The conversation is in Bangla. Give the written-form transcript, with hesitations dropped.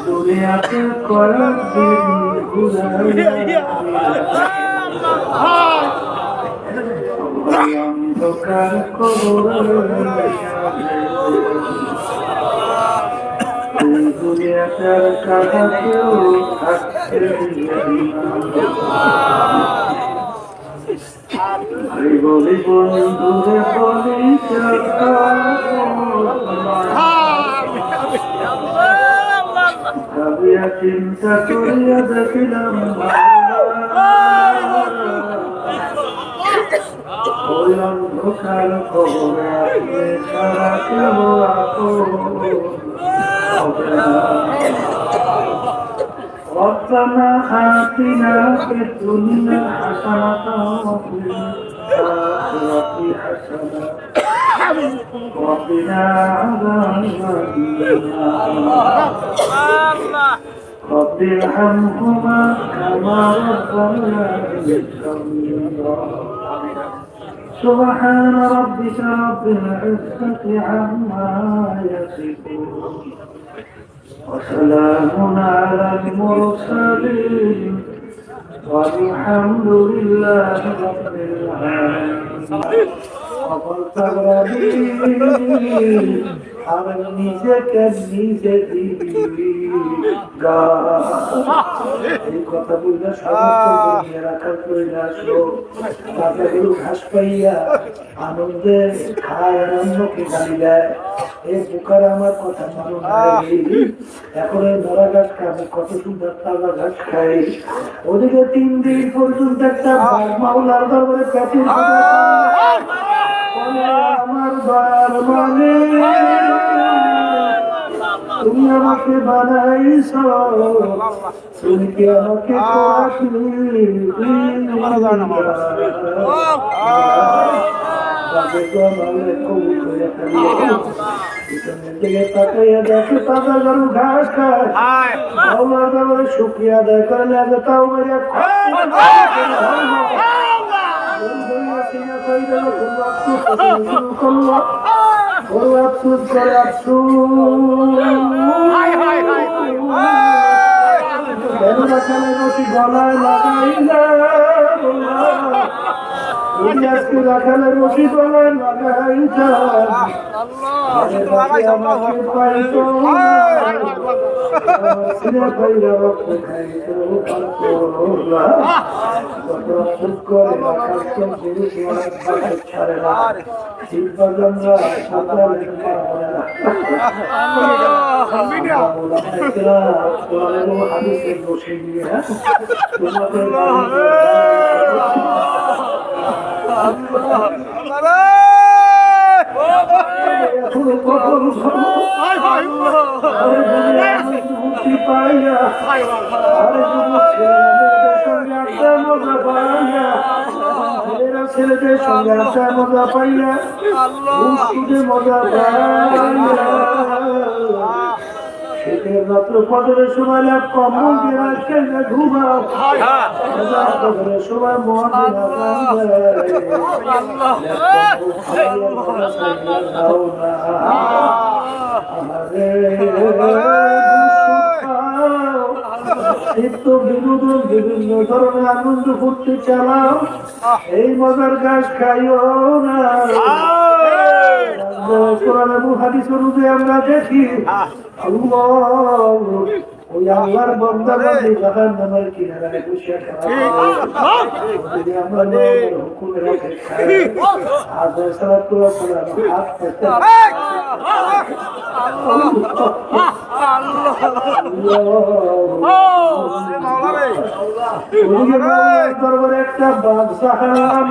দুনিয়াতে কয়েকদিন অন্ধকার দুনিয়াটার কাটাকেও থাকতে বলি বন্ধুরে বলি ভাবিয়া চিন্তা করিয়া দেখিলাম ওই অন্ধকার খবরে আসবে সারা কেউ ربنا آتنا في الدنيا حسنة وفي الآخرة حسنة وقنا عذاب النار رب ارحمهما كما ربياني صغيرا سبحان ربك رب العزة عما يصفون وسلام على المرسلين والحمد لله رب العالمين সকল তাবরাবি আর নিজেকে নিজে দিবি গা। এই কথা বললে সমস্ত দুনিয়া রাখার করে আসলো বাচ্চাগুলো ঘাস পাইয়া আনন্দে খায় আর অন্যকে গালি দেয়। এই বুকার আমার কথা মানো নাই, এখন এই মরা ঘাস খাবে কত সুন্দর তাজা ঘাস খাই। ওদিকে 3 দিন পর্যন্ত একটা মাওলার দরবারে প্যাটির আমার দয়ার মানে তুমি আমাকে বানাইছ, তুমি কি আমাকে ঘাস খায় শুক্রিয়া আদায় করে লাগে তাও গলায় লাগাইলে রাখালের রশি গলায় লাগাইতা পাইতো ছাড়ে না হাদিসের বসে দিয়ে ছেলেদের সঙ্গে একটা মজা পাইয়া মজা পাইয়া শীতের রাত্র পদরের সময় লাভ কম্বল দিয়ে রাখছে ঘুমাও পদরের সময় মন বিনোদন বিভিন্ন ধরনের আনন্দ করতে চালাও, এই মজার গাছ খাইও না। কোরআন এবং হাদিসের রূপে আমরা দেখি ওই আল্লাহর বান্দা বান্দী জাহান্নামের কিনারায় বসে আমরা হুকুমের অপেক্ষায় আযাব সালাত করে হাত পেতে দরবারে একটা বাদশাহের নাম